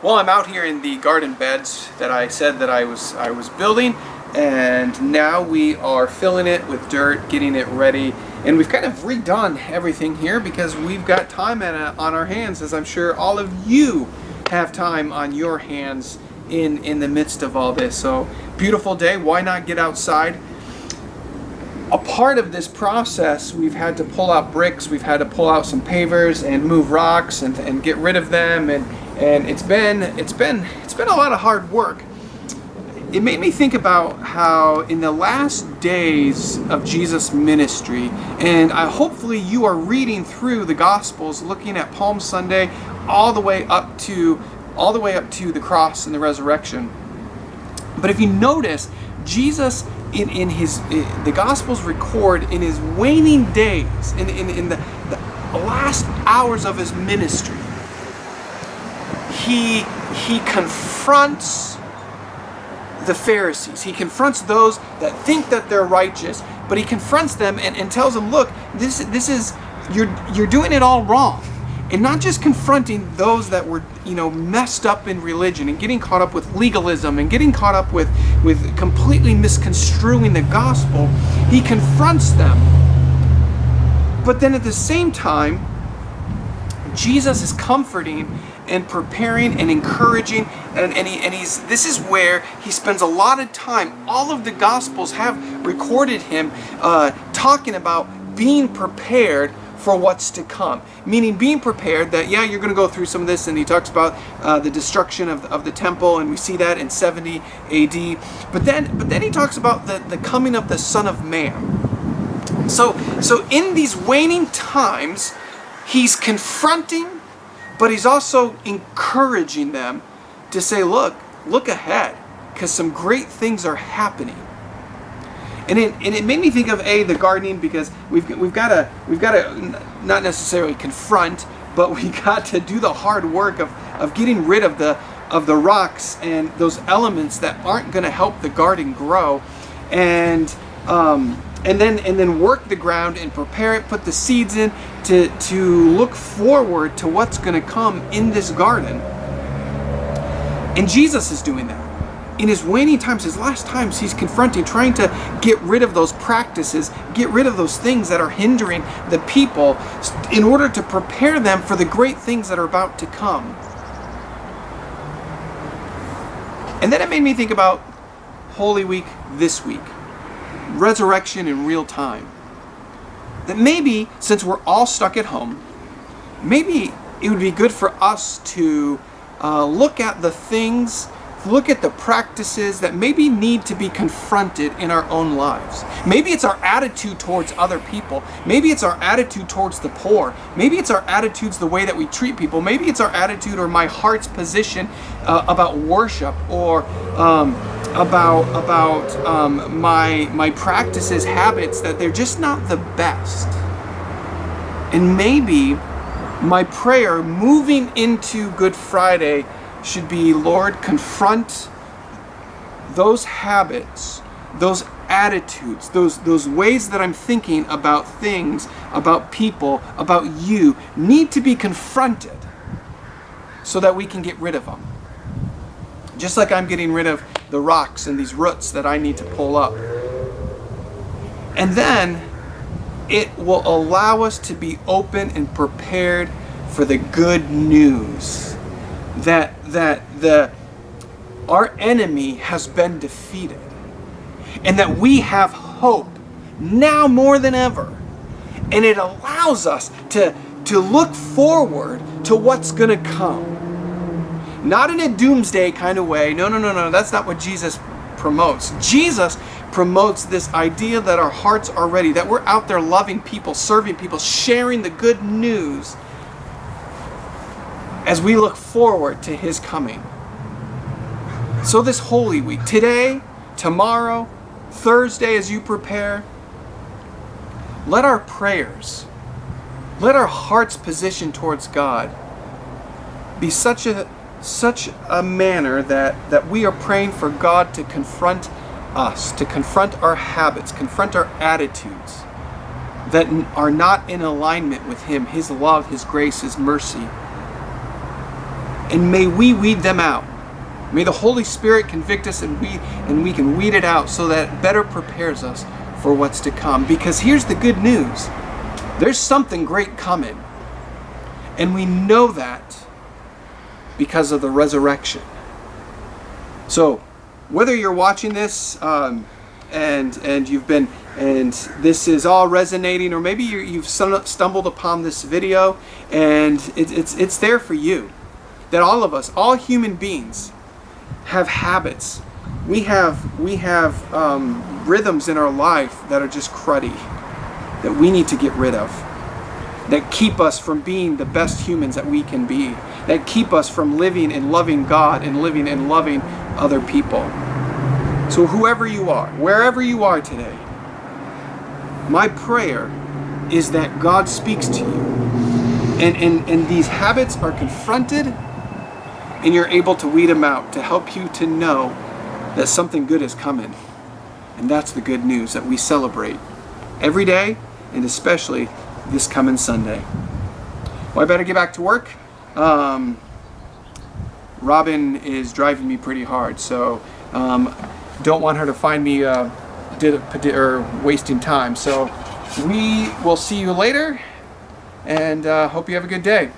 Well, I'm out here in the garden beds that I said that I was building, and now we are filling it with dirt, getting it ready, and we've kind of redone everything here because we've got time on our hands, as I'm sure all of you have time on your hands in the midst of all this. So beautiful day, why not get outside? A part of this process, we've had to pull out bricks, we've had to pull out some pavers and move rocks and get rid of them, and it's been a lot of hard work. It made me think about how in the last days of Jesus' ministry, and hopefully you are reading through the Gospels, looking at Palm Sunday all the way up to the cross and the resurrection. But if you notice, Jesus the Gospels record in his waning days, in the last hours of his ministry, he confronts the Pharisees. He confronts those that think that they're righteous, but he confronts them and tells them, look, this is you're doing it all wrong. And not just confronting those that were, messed up in religion and getting caught up with legalism and getting caught up with completely misconstruing the gospel. He confronts them. But then at the same time, Jesus is comforting and preparing and encouraging, this is where he spends a lot of time. All of the Gospels have recorded him talking about being prepared for what's to come, meaning being prepared that, yeah, you're going to go through some of this, and he talks about the destruction of the temple, and we see that in 70 AD, but then he talks about the coming of the Son of Man. So in these waning times, he's confronting, but he's also encouraging them to say, look ahead, because some great things are happening. And it made me think of the gardening, because we've got to not necessarily confront, but we got to do the hard work of getting rid of the rocks and those elements that aren't going to help the garden grow, and then work the ground and prepare it, put the seeds in to look forward to what's going to come in this garden. And Jesus is doing that. In his waning times, his last times, he's confronting, trying to get rid of those practices, get rid of those things that are hindering the people in order to prepare them for the great things that are about to come. And then it made me think about Holy Week this week, resurrection in real time. That maybe, since we're all stuck at home, maybe it would be good for us to look at the things, look at the practices that maybe need to be confronted in our own lives. Maybe it's our attitude towards other people. Maybe it's our attitude towards the poor. Maybe it's our attitudes, the way that we treat people. Maybe it's our attitude or my heart's position about worship, or about my practices, habits, that they're just not the best. And maybe my prayer moving into Good Friday should be, Lord, confront those habits, those attitudes, those ways that I'm thinking about things, about people, about you, need to be confronted so that we can get rid of them. Just like I'm getting rid of the rocks and these roots that I need to pull up. And then it will allow us to be open and prepared for the good news that our enemy has been defeated, and that we have hope now more than ever. And it allows us to look forward to what's going to come. Not in a doomsday kind of way. No. That's not what Jesus promotes. Jesus promotes this idea that our hearts are ready, that we're out there loving people, serving people, sharing the good news as we look forward to his coming. So this Holy Week, today, tomorrow, Thursday, as you prepare, let our prayers, let our heart's position towards God be such a manner that we are praying for God to confront us, to confront our habits, confront our attitudes that are not in alignment with him, his love, his grace, his mercy. And may we weed them out. May the Holy Spirit convict us, and we can weed it out so that it better prepares us for what's to come. Because here's the good news. There's something great coming. And we know that because of the resurrection. So, whether you're watching this and you've been, and this is all resonating, or maybe you've stumbled upon this video and it's there for you, that all of us, all human beings, have habits. We have rhythms in our life that are just cruddy, that we need to get rid of, that keep us from being the best humans that we can be, that keep us from living and loving God and living and loving other people. So whoever you are, wherever you are today, my prayer is that God speaks to you and these habits are confronted, and you're able to weed them out to help you to know that something good is coming. And that's the good news that we celebrate every day, and especially this coming Sunday. Well, I better get back to work. Robin is driving me pretty hard, so don't want her to find me wasting time. So we will see you later, and hope you have a good day.